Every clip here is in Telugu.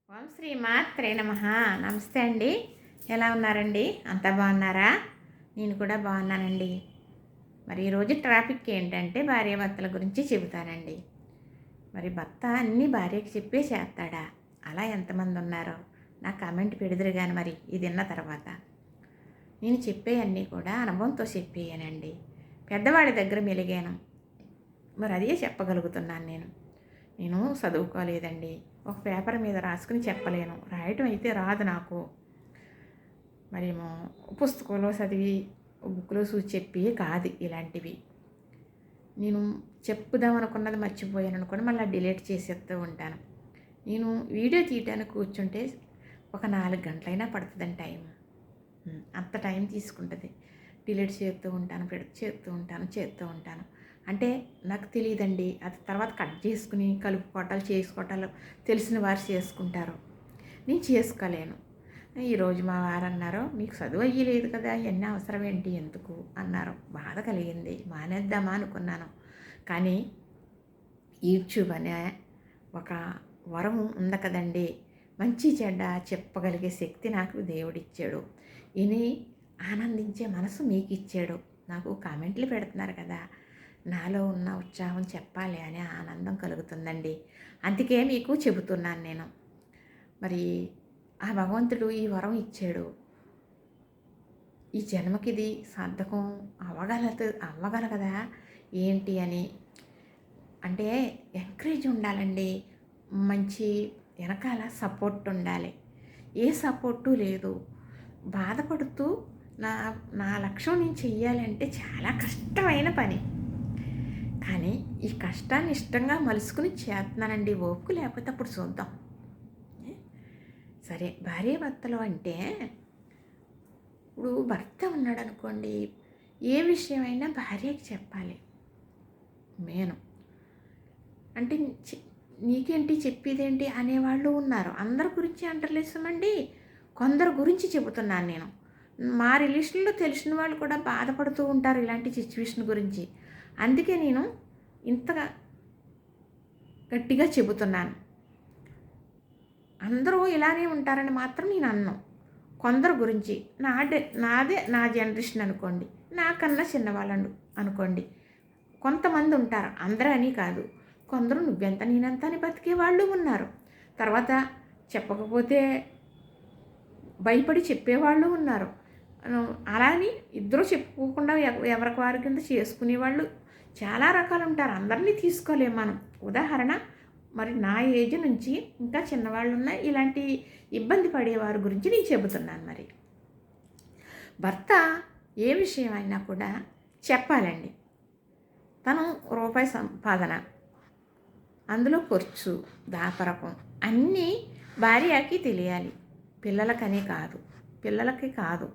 ఓం శ్రీ మాత్రే నమః. నమస్తే అండి. ఎలా ఉన్నారండి? అంతా బాగున్నారా? నేను కూడా బాగున్నానండి. మరి ఈరోజు ట్రాఫిక్ ఏంటంటే భార్యాభర్తల గురించి చెబుతానండి. మరి భర్త అన్నీ భార్యకి చెప్పే చేస్తాడా? అలా ఎంతమంది ఉన్నారో నాకు కామెంట్ పెడుదురు కానీ మరి ఇది విన్న తర్వాత. నేను చెప్పేవన్నీ కూడా అనుభవంతో చెప్పేయనండి. పెద్దవాడి దగ్గర మెలిగాను. మరి అదే చెప్పగలుగుతున్నాను నేను. నేను చదువుకోలేదండి. ఒక పేపర్ మీద రాసుకుని చెప్పలేను. రాయటం అయితే రాదు నాకు. మరేమో పుస్తకంలో చదివి బుక్లో చూసి చెప్పి కాదు ఇలాంటివి. నేను చెప్పుదాం అనుకున్నది మర్చిపోయాను అనుకోండి, మళ్ళీ డిలీట్ చేసేస్తూ ఉంటాను. నేను వీడియో తీయడానికి కూర్చుంటే ఒక 4 గంటలైనా పడుతుందండి టైం. అంత టైం తీసుకుంటుంది. డిలీట్ చేస్తూ ఉంటాను. అంటే నాకు తెలియదండి. అది తర్వాత కట్ చేసుకుని కలుపుకోవటాలు చేసుకోవటాలు తెలిసిన వారు చేసుకుంటారు. నేను చేసుకోలేను. ఈరోజు మా వారు అన్నారు, మీకు చదువు అయ్యలేదు కదా, ఇవన్నీ అవసరం ఏంటి, ఎందుకు అన్నారు. బాధ కలిగింది. మానేద్దామా అనుకున్నాను. కానీ యూట్యూబ్ అనే ఒక వరం ఉంది కదండి, మంచి చెడ్డ చెప్పగలిగే శక్తి నాకు దేవుడిచ్చాడు. ఇని ఆనందించే మనసు మీకు ఇచ్చాడు. నాకు కామెంట్లు పెడుతున్నారు కదా, నాలో ఉన్న ఉత్సాహం చెప్పాలి అనే ఆనందం కలుగుతుందండి. అందుకే మీకు చెబుతున్నాను నేను. మరి ఆ భగవంతుడు ఈ వరం ఇచ్చాడు. ఈ జన్మకి ఇది సార్థకం అవ్వగలగదా ఏంటి అని అంటే ఎంకరేజ్ ఉండాలండి. మంచి వెనకాల సపోర్ట్ ఉండాలి. ఏ సపోర్టు లేదు. బాధపడుతూ నా నా లక్ష్యం నేను చెయ్యాలంటే చాలా కష్టమైన పని. కానీ ఈ కష్టాన్ని ఇష్టంగా మలుసుకుని చేస్తున్నానండి. ఓపిక లేకపోతే అప్పుడు చూద్దాం. సరే, భార్యాభర్తలు అంటే ఇప్పుడు భర్త ఉన్నాడు అనుకోండి, ఏ విషయమైనా భార్యకి చెప్పాలి. మేను అంటే నీకేంటి చెప్పేదేంటి అనేవాళ్ళు ఉన్నారు. అందరి గురించి అంటలేసామండి, కొందరు గురించి చెబుతున్నాను నేను. మా రిలేషన్లో తెలిసిన వాళ్ళు కూడా బాధపడుతూ ఉంటారు ఇలాంటి సిచ్యువేషన్ గురించి. అందుకే నేను ఇంతగా గట్టిగా చెబుతున్నాను. అందరూ ఇలానే ఉంటారని మాత్రం నేను అన్నాను. కొందరు గురించి నా జనరేషన్ అనుకోండి, నాకన్నా చిన్నవాళ్ళు అనుకోండి, కొంతమంది ఉంటారు. అందరూ అని కాదు. కొందరు నువ్వెంత నేనెంత అని బతికే వాళ్ళు ఉన్నారు. తర్వాత చెప్పకపోతే భయపడి చెప్పేవాళ్ళు ఉన్నారు. అలాని ఇద్దరు చెప్పుకోకుండా ఎవరికి వారి కింద చేసుకునేవాళ్ళు చాలా రకాలు ఉంటారు. అందరినీ తీసుకోలేము మనం. ఉదాహరణ, మరి నా ఏజ్ నుంచి ఇంకా చిన్నవాళ్ళు ఉన్న ఇలాంటి ఇబ్బంది పడేవారి గురించి నేను చెబుతున్నాను. మరి భర్త ఏ విషయమైనా కూడా చెప్పాలండి. తను రూపాయి సంపాదన, అందులో ఖర్చు, దాపరకం అన్నీ భార్యకి తెలియాలి. పిల్లలకి కాదు,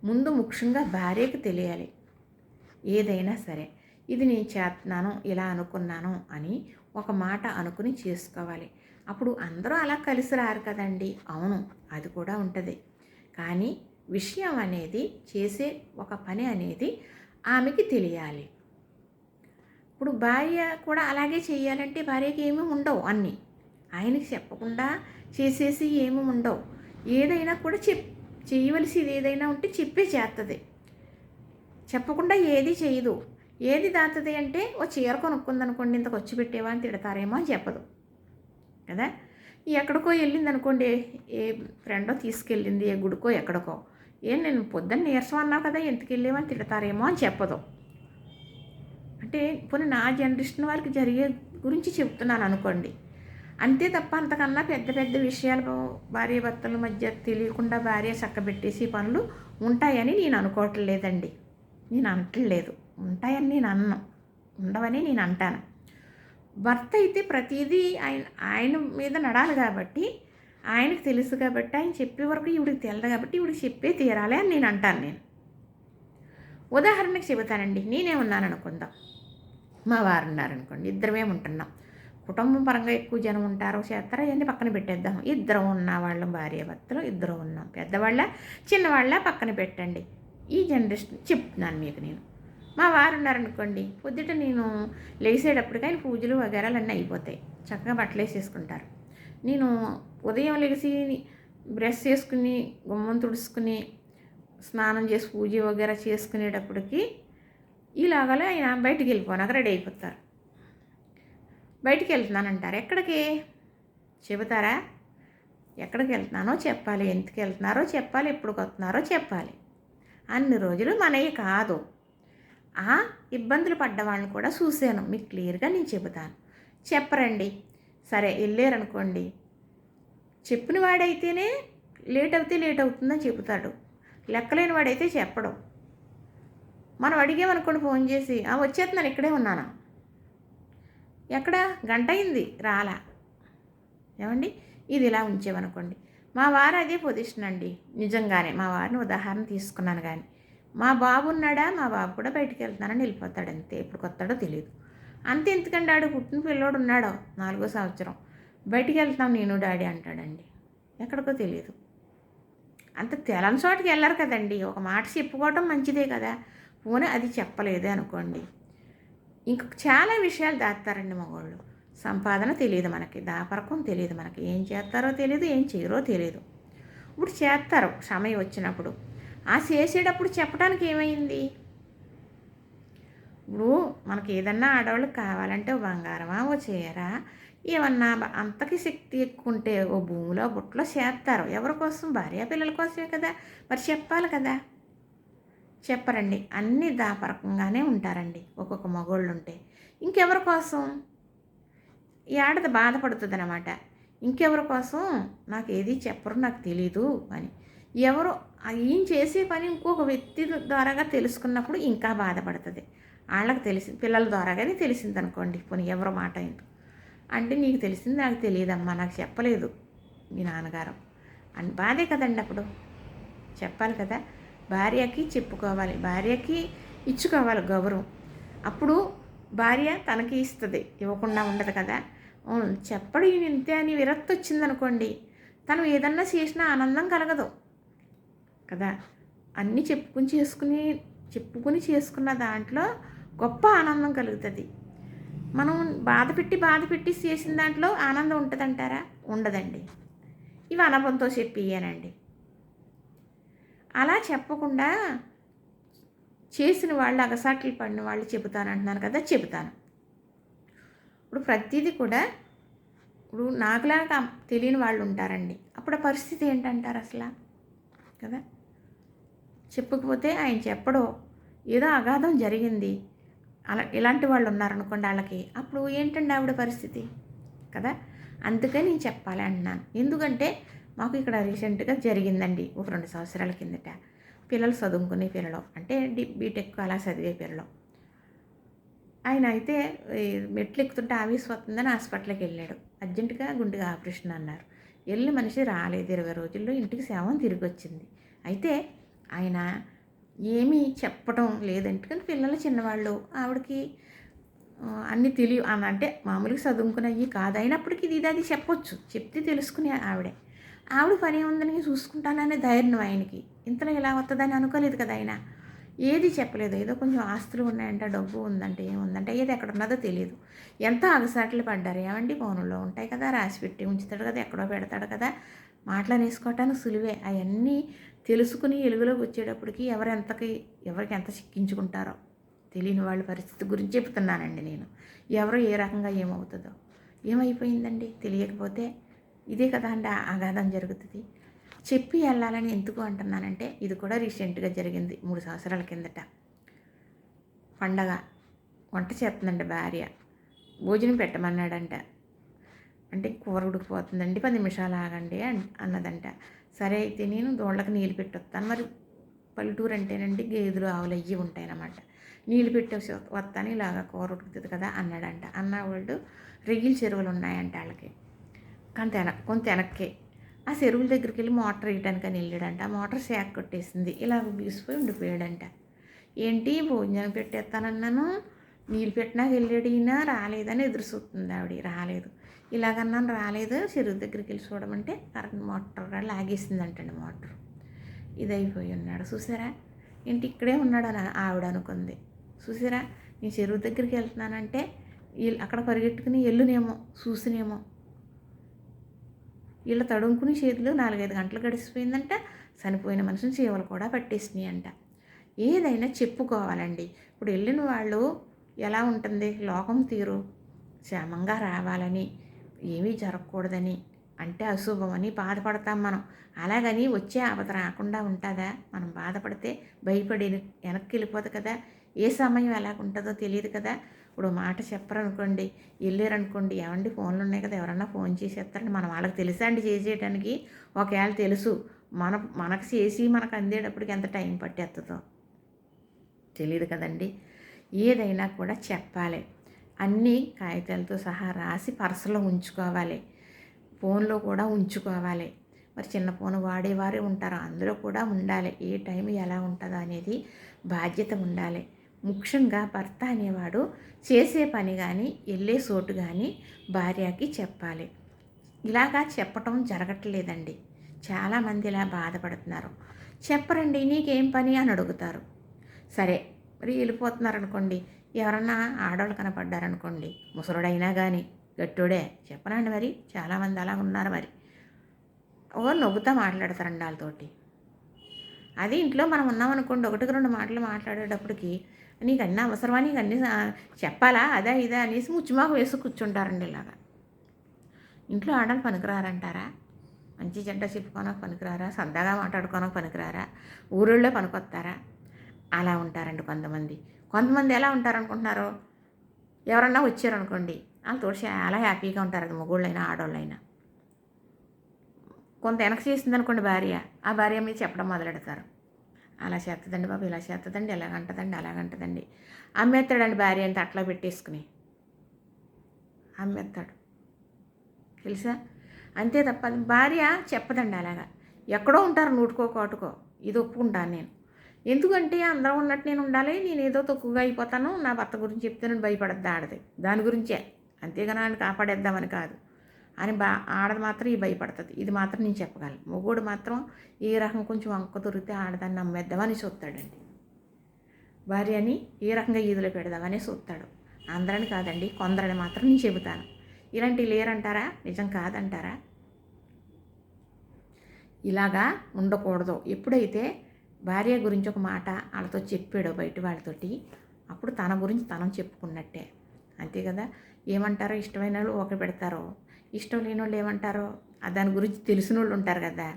ముందు ముఖ్యంగా భార్యకి తెలియాలి. ఏదైనా సరే, ఇది నేను చేస్తున్నాను, ఇలా అనుకున్నాను అని ఒక మాట అనుకుని చేసుకోవాలి. అప్పుడు అందరూ అలా కలిసి రారు కదండి. అవును, అది కూడా ఉంటుంది. కానీ విషయం అనేది, చేసే ఒక పని అనేది ఆమెకి తెలియాలి. ఇప్పుడు భార్య కూడా అలాగే చేయాలంటే భార్యకి ఏమీ ఉండవు. అన్నీ ఆయనకి చెప్పకుండా చేసేసి ఏమీ ఉండవు. ఏదైనా కూడా చేయవలసింది ఏదైనా ఉంటే చెప్పే చేస్తుంది. చెప్పకుండా ఏది చేయదు. ఏది దాతుంది అంటే, ఓ చీర కొనుక్కుందనుకోండి, ఇంతకు వచ్చి పెట్టేవా అని తిడతారేమో అని చెప్పదు కదా. ఎక్కడికో వెళ్ళింది అనుకోండి, ఏ ఫ్రెండో తీసుకెళ్ళింది, ఏ గుడికో ఎక్కడికో, నేను పొద్దున్న నీరసం అన్నావు కదా, ఎందుకు వెళ్ళేవా అని తిడతారేమో అని చెప్పదు. అంటే పోనీ నా జనరేషన్ వారికి జరిగే గురించి చెప్తున్నాను అనుకోండి. అంతే తప్ప అంతకన్నా పెద్ద పెద్ద విషయాలు భార్యాభర్తల మధ్య తెలియకుండా భార్య చక్కబెట్టేసి పనులు ఉంటాయని నేను అనుకోవట్లేదండి. నేను అనట్లేదు. ఉంటాయని నేను అన్ను, ఉండవని నేను అంటాను. భర్త అయితే ప్రతిదీ ఆయన మీద నడాలి కాబట్టి, ఆయనకు తెలుసు కాబట్టి, ఆయన చెప్పే వరకు ఈవిడికి తెలియదు కాబట్టి ఈవిడికి చెప్పే తీరాలి అని నేను అంటాను. నేను ఉదాహరణకు చెబుతానండి. నేనే ఉన్నాను అనుకుందాం, మా వారు ఉన్నారనుకోండి, ఇద్దరమే ఉంటున్నాం. కుటుంబం పరంగా ఎక్కువ జనం ఉంటారు, చేస్తారా, ఇవన్నీ పక్కన పెట్టేద్దాం. ఇద్దరం ఉన్న వాళ్ళం, భార్యాభర్తలు ఇద్దరు ఉన్నాం. పెద్దవాళ్ళ చిన్నవాళ్ళ పక్కన పెట్టండి. ఈ జనరేషన్ చెప్తున్నాను మీకు నేను. మా వారు ఉన్నారనుకోండి, పొద్దుట నేను లేసేటప్పటికి ఆయన పూజలు వగేరాలు అన్నీ అయిపోతాయి. చక్కగా బట్టలు వేసేసుకుంటారు. నేను ఉదయం లెగిసి బ్రష్ చేసుకుని గుమ్మం తుడుచుకుని స్నానం చేసి పూజ వగేరా చేసుకునేటప్పటికి ఇలాగలే ఆయన బయటికి వెళ్ళిపోనాక రెడీ అయిపోతారు. బయటికి వెళ్తున్నానంటారు. ఎక్కడికి చెబుతారా? ఎక్కడికి వెళ్తున్నానో చెప్పాలి, ఎందుకు వెళ్తున్నారో చెప్పాలి, ఎప్పుడు వస్తున్నారో చెప్పాలి. అన్ని రోజులు మనవి కాదు. ఆ ఇబ్బందులు పడ్డ వాళ్ళని కూడా చూశాను. మీకు క్లియర్గా నేను చెబుతాను. చెప్పరండి, సరే వెళ్ళారనుకోండి, చెప్పిన వాడైతేనే లేట్ అవుతుందని చెబుతాడు. లెక్కలేని వాడైతే చెప్పడం. మనం అడిగామనుకోండి ఫోన్ చేసి, వచ్చేస్తున్నాను, ఇక్కడే ఉన్నాను. ఎక్కడ? గంట అయింది రాలా. ఏమండి, ఇది ఇలా ఉంచేమనుకోండి. మా వారు అదే పొజిషన్ అండి. నిజంగానే మా వారిని ఉదాహరణ తీసుకున్నాను. కానీ మా బాబు ఉన్నాడా, మా బాబు కూడా బయటికి వెళ్తున్నానని వెళ్ళిపోతాడు. అంతే, ఎప్పుడు కొత్తాడో తెలియదు. అంతే, ఎందుకంటే ఆడు పుట్టిన పిల్లోడు ఉన్నాడో 4వ సంవత్సరం, బయటికి వెళ్తాం నేను డాడీ అంటాడండి. ఎక్కడికో తెలియదు. అంత తెలని చోటికి వెళ్ళరు కదండి. ఒక మాట చెప్పుకోవటం మంచిదే కదా. పోనీ అది చెప్పలేదే అనుకోండి, ఇంక చాలా విషయాలు దాస్తారండి మగవాళ్ళు. సంపాదన తెలియదు మనకి, దాపరకం తెలియదు మనకి, ఏం చేస్తారో తెలియదు, ఏం చేయరో తెలియదు. ఇప్పుడు చేస్తారు సమయం వచ్చినప్పుడు. ఆ చేసేటప్పుడు చెప్పడానికి ఏమైంది? ఇప్పుడు మనకి ఏదన్నా ఆడవాళ్ళకి కావాలంటే ఓ బంగారమా, ఓ చీర, ఏమన్నా అంతకి శక్తి ఎక్కువ ఉంటే ఓ భూమిలో బుట్టలో చేస్తారు. ఎవరి కోసం? భార్య పిల్లల కోసమే కదా. మరి చెప్పాలి కదా. చెప్పరండి. అన్నీ దాపరకంగానే ఉంటారండి ఒక్కొక్క మగోళ్ళు ఉంటే. ఇంకెవరి కోసం? ఈ ఆడది బాధపడుతుంది అన్నమాట. ఇంకెవరి కోసం? నాకు ఏది చెప్పరు, నాకు తెలీదు అని. ఎవరో ఈయన చేసే పని ఇంకొక వ్యక్తి ద్వారాగా తెలుసుకున్నప్పుడు ఇంకా బాధపడుతుంది. వాళ్ళకి తెలిసింది, పిల్లల ద్వారా కానీ తెలిసింది అనుకోండి. పోనీ ఎవరో మాట అయింది అంటే, నీకు తెలిసింది నాకు తెలియదమ్మా, నాకు చెప్పలేదు మీ నాన్నగారు అని బాధే కదండి. అప్పుడు చెప్పాలి కదా. భార్యకి చెప్పుకోవాలి, భార్యకి ఇచ్చుకోవాలి గౌరవం. అప్పుడు భార్య తనకి ఇస్తుంది, ఇవ్వకుండా ఉండదు కదా. చెప్పడు ఈయన ఇంతే అని విరక్తి వచ్చిందనుకోండి, తను ఏదన్నా చేసినా ఆనందం కలగదు కదా. అన్నీ చెప్పుకుని చేసుకున్న దాంట్లో గొప్ప ఆనందం కలుగుతుంది. మనం బాధ పెట్టి చేసిన దాంట్లో ఆనందం ఉంటుందంటారా? ఉండదండి. ఇవి అనుభవంతో చెప్పియానండి. అలా చెప్పకుండా చేసిన వాళ్ళు, అగసాట్లు పడిన వాళ్ళు చెబుతానంటున్నాను కదా, చెబుతాను. ఇప్పుడు ప్రతిదీ కూడా, ఇప్పుడు నాకులాగా తెలియని వాళ్ళు ఉంటారండి. అప్పుడు పరిస్థితి ఏంటంటారు అసలు కదా. చెప్పకపోతే ఆయన చెప్పడో, ఏదో అగాధం జరిగింది, అలా ఇలాంటి వాళ్ళు ఉన్నారనుకోండి వాళ్ళకి, అప్పుడు ఏంటండి ఆవిడ పరిస్థితి కదా. అందుకని నేను చెప్పాలి అంటున్నాను. ఎందుకంటే మాకు ఇక్కడ రీసెంట్గా జరిగిందండి, ఒక 2 సంవత్సరాల కిందట. పిల్లలు చదువుకునే పిల్లలు, అంటే బీటెక్ అలా చదివే పిల్లలు. ఆయన అయితే మెట్లు ఎక్కుతుంటే ఆవేశ వస్తుందని హాస్పిటల్కి వెళ్ళాడు. అర్జెంటుగా గుండెగా ఆపరేషన్ అన్నారు. వెళ్ళి మనిషి రాలేదు. 20 రోజుల్లో ఇంటికి శవం తిరిగి వచ్చింది. అయితే ఆయన ఏమీ చెప్పడం లేదంటే, కానీ పిల్లలు చిన్నవాళ్ళు, ఆవిడకి అన్నీ తెలియ అంటే మామూలుగా చదువుకునేవి కాదు. అయినప్పటికీ ఇది అది చెప్పొచ్చు, చెప్తే తెలుసుకునే ఆవిడ పని ఉందని చూసుకుంటాననే ధైర్యం ఆయనకి. ఇంతలో ఇలా వస్తుందని అనుకోలేదు కదా ఆయన. ఏది చెప్పలేదు. ఏదో కొంచెం ఆస్తులు ఉన్నాయంట, డబ్బు ఉందంటే, ఏముందంటే, ఏది ఎక్కడ ఉన్నదో తెలియదు. ఎంతో అగసాట్లు పడ్డారు. ఏమండి, ఫోన్లో ఉంటాయి కదా, రాసి పెట్టి ఉంచుతాడు కదా, ఎక్కడో పెడతాడు కదా. మాటలనేసుకోవటానికి సులువే. అవన్నీ తెలుసుకుని వెలుగులోకి వచ్చేటప్పటికి ఎవరికి ఎంత చిక్కించుకుంటారో తెలియని వాళ్ళ పరిస్థితి గురించి చెప్తున్నానండి నేను. ఎవరో ఏ రకంగా ఏమవుతుందో, ఏమైపోయిందండి తెలియకపోతే ఇదే కదా అండి అగాధం జరుగుతుంది. చెప్పి వెళ్ళాలని ఎందుకు అంటున్నానంటే, ఇది కూడా రీసెంట్గా జరిగింది 3 సంవత్సరాల కిందట. పండగ వంట చేస్తుందండి భార్య, భోజనం పెట్టమన్నాడంట. అంటే కూర ఉడికిపోతుందండి, 10 నిమిషాలు ఆగండి అన్నదంట. సరే అయితే నేను దోళ్ళకి నీళ్ళు పెట్టి వస్తాను. మరి పల్లెటూరు అంటేనండి గేదెలు ఆవులు అయ్యి ఉంటాయన్నమాట. నీళ్ళు పెట్టి వస్తాను, ఇలాగ కూర ఉడుకుతుంది కదా అన్నాడంట. అన్నవాళ్ళు రెగిల్ చెరువులు ఉన్నాయంట వాళ్ళకి, కొంత వెనక్కే. ఆ చెరువుల దగ్గరికి వెళ్ళి మోటార్ వేయటానికి వెళ్ళాడంట. ఆ మోటార్ శాక్ కొట్టేసింది, ఇలాగ బీసిపోయి ఉండిపోయాడంట. ఏంటి భోజనం పెట్టేస్తానన్నాను, నీళ్ళు పెట్టినాక వెళ్ళాడు ఈయన, రాలేదని ఎదురు చూస్తుంది ఆవిడ. రాలేదు, ఇలాగన్నాను రాలేదు. చెరువు దగ్గరికి వెళ్ళి చూడమంటే కరెంట్ మోటార్ లాగేసిందంటండి మోటార్. ఇదైపోయి ఉన్నాడు. చూసారా, ఏంటి ఇక్కడే ఉన్నాడు అని ఆవిడ అనుకుంది. చూసారా, నేను చెరువు దగ్గరికి వెళ్తున్నానంటే అక్కడ పరిగెట్టుకుని ఎల్లునేమో చూసినేమో. వీళ్ళు తడుముకుని చేతులు 4-5 గంటలు గడిచిపోయిందంట. చనిపోయిన మనిషిని చీమలు కూడా పట్టేసినాయి అంట. ఏదైనా చెప్పుకోవాలండి. ఇప్పుడు వెళ్ళిన వాళ్ళు ఎలా ఉంటుంది లోకం తీరు, క్షేమంగా రావాలని, ఏమీ జరగకూడదని, అంటే అశుభమని బాధపడతాం మనం. అలాగని వచ్చే ఆపద రాకుండా ఉంటుందా? మనం బాధపడితే భయపడి వెనక్కి వెళ్ళిపోదు కదా. ఏ సమయం ఎలాగుంటుందో తెలియదు కదా. ఇప్పుడు మాట చెప్పరనుకోండి, వెళ్ళారనుకోండి, ఏమండి ఫోన్లు ఉన్నాయి కదా, ఎవరన్నా ఫోన్ చేసేస్తారండి. మనం వాళ్ళకి తెలుసా అండి చేసేయడానికి? ఒకవేళ తెలుసు, మనకు చేసి మనకు అందేటప్పటికి ఎంత టైం పట్టేస్తుందో తెలియదు కదండి. ఏదైనా కూడా చెప్పాలి. అన్నీ కాగితాలతో సహా రాసి పర్సులో ఉంచుకోవాలి, ఫోన్లో కూడా ఉంచుకోవాలి. మరి చిన్న ఫోన్ వాడేవారే ఉంటారు, అందులో కూడా ఉండాలి. ఏ టైం ఎలా ఉంటుందో అనేది బాధ్యత ఉండాలి. ముఖ్యంగా భర్త అనేవాడు చేసే పని కానీ వెళ్ళే చోటు కానీ భార్యకి చెప్పాలి. ఇలాగా చెప్పటం జరగట్లేదండి. చాలామంది ఇలా బాధపడుతున్నారు. చెప్పరండి, నీకేం పని అని అడుగుతారు. సరే మరి వెళ్ళిపోతున్నారు అనుకోండి, ఎవరన్నా ఆడవాళ్ళు కనపడ్డారనుకోండి, ముసలుడైనా కానీ గట్టోడే చెప్పనండి. మరి చాలామంది అలా ఉన్నారు. మరి ఓ నవ్వుతా మాట్లాడతారండి వాళ్ళతోటి. అది ఇంట్లో మనం ఉన్నామనుకోండి, 1-2 మాటలు మాట్లాడేటప్పటికి నీకు అన్నీ అవసరమా, నీకు అన్నీ చెప్పాలా, అదా ఇదా అనేసి ముచ్చుమాకు వేసి కూర్చుంటారండి. ఇలాగా ఇంట్లో ఆడవాళ్ళు పనికిరారంటారా? మంచి చెడ్డ చెప్పుకోనకు పనికిరారా? సరదాగా మాట్లాడుకోనకు పనికిరారా? ఊళ్ళో పనికొస్తారా? అలా ఉంటారండి కొంతమంది. కొంతమంది ఎలా ఉంటారనుకుంటున్నారు, ఎవరన్నా వచ్చారనుకోండి వాళ్ళతో చాలా హ్యాపీగా ఉంటారు. అది మొగోళ్ళైనా ఆడవాళ్ళైనా. కొంత వెనక్కి చేసిందనుకోండి భార్య, ఆ భార్య మీద చెప్పడం మొదలెడతారు. అలా చేస్తుందండి బాబు, ఇలా చేస్తుందండి, ఎలాగంటదండి, అలాగంటదండి. అమ్మేస్తాడండి భార్య అంటే అట్లా పెట్టేసుకుని అమ్మేస్తాడు, తెలుసా? అంతే తప్ప భార్య చెప్పదండి అలాగా. ఎక్కడో ఉంటారు నూటుకో కోటుకో, ఇది ఒప్పుకుంటాను నేను. ఎందుకంటే అందరూ ఉన్నట్టు నేను ఉండాలి, నేను ఏదో తక్కువగా అయిపోతాను, నా భర్త గురించి చెప్తే నేను భయపడద్దు ఆడది, దాని గురించే, అంతేగాని ఆయన కాపాడేద్దామని కాదు అని ఆడది మాత్రం ఈ భయపడుతుంది. ఇది మాత్రం నేను చెప్పగలను. మొగోడు మాత్రం ఏ రకం కొంచెం వంక దొరికితే ఆడదాన్ని నమ్మేద్దామని చూస్తాడండి. భార్యని ఏ రకంగా ఈదులో పెడదామని చూస్తాడు. అందరని కాదండి, కొందరని మాత్రం నేను చెబుతాను. ఇలాంటివి లేరంటారా? నిజం కాదంటారా? ఇలాగా ఉండకూడదు. ఎప్పుడైతే భార్య గురించి ఒక మాట వాళ్ళతో చెప్పాడో బయట వాళ్ళతోటి, అప్పుడు తన గురించి తనం చెప్పుకున్నట్టే, అంతే కదా. ఏమంటారో ఇష్టమైన వాళ్ళు ఒకరు పెడతారో, ఇష్టం లేని వాళ్ళు ఏమంటారో దాని గురించి తెలిసిన వాళ్ళు ఉంటారు కదా,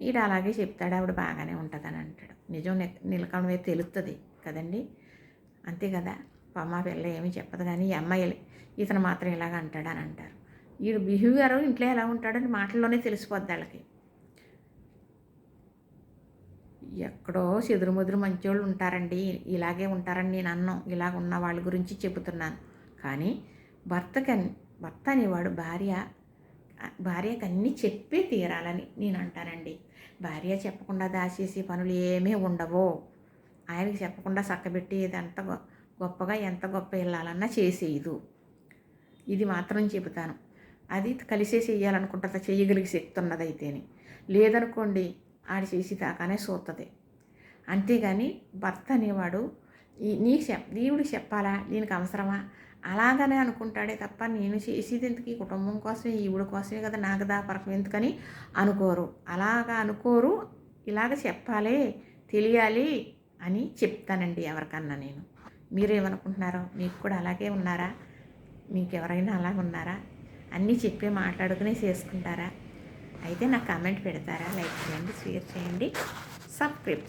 ఈడు అలాగే చెప్తాడు, ఆవిడ బాగానే ఉంటుందని అంటాడు. నిజం నిలకడమే తెలుస్తుంది కదండి, అంతే కదా. అమ్మ పిల్ల ఏమీ చెప్పదు కానీ ఈ అమ్మాయి ఇతను మాత్రం ఇలాగ అంటాడు అని అంటారు. వీడు బిహేవియర్ ఇంట్లో ఎలా ఉంటాడని మాటల్లోనే తెలిసిపోద్ది వాళ్ళకి. ఎక్కడో చెదురుముదురు మంచోళ్ళు ఉంటారండి, ఇలాగే ఉంటారని నేను అన్నాం. ఇలాగ ఉన్న వాళ్ళ గురించి చెబుతున్నాను. కానీ భర్త అనేవాడు భార్యకి అన్నీ చెప్పే తీరాలని నేను అంటానండి. భార్య చెప్పకుండా దాచేసి పనులు ఏమీ ఉండవు. ఆయనకి చెప్పకుండా చక్కబెట్టి ఇదంతా గొప్పగా ఎంత గొప్ప వెళ్ళాలన్నా చేసేయదు. ఇది మాత్రం చెబుతాను. అది కలిసే చెయ్యాలనుకుంటుంది, చెయ్యగలిగే శక్తి ఉన్నదైతేనే. లేదనుకోండి ఆడి చేసి దాకానే చూస్తుంది. అంతేగాని భర్త అనేవాడు దేవుడికి చెప్పాలా, దీనికి అవసరమా అలాగనే అనుకుంటాడే తప్ప నేను చేసేది ఎందుకు, కుటుంబం కోసమే, ఈవిడ కోసమే కదా, నాకు దాపరకం ఎందుకని అనుకోరు. అలాగా అనుకోరు. ఇలాగ చెప్పాలి, తెలియాలి అని చెప్తానండి ఎవరికన్నా నేను. మీరేమనుకుంటున్నారో? మీకు కూడా అలాగే ఉన్నారా? మీకు ఎవరైనా అలాగ ఉన్నారా? అన్నీ చెప్పి మాట్లాడుకుని చేసుకుంటారా? అయితే నాకు కామెంట్ పెడతారా? లైక్ చేయండి, షేర్ చేయండి, సబ్స్క్రైబ్ చేయండి.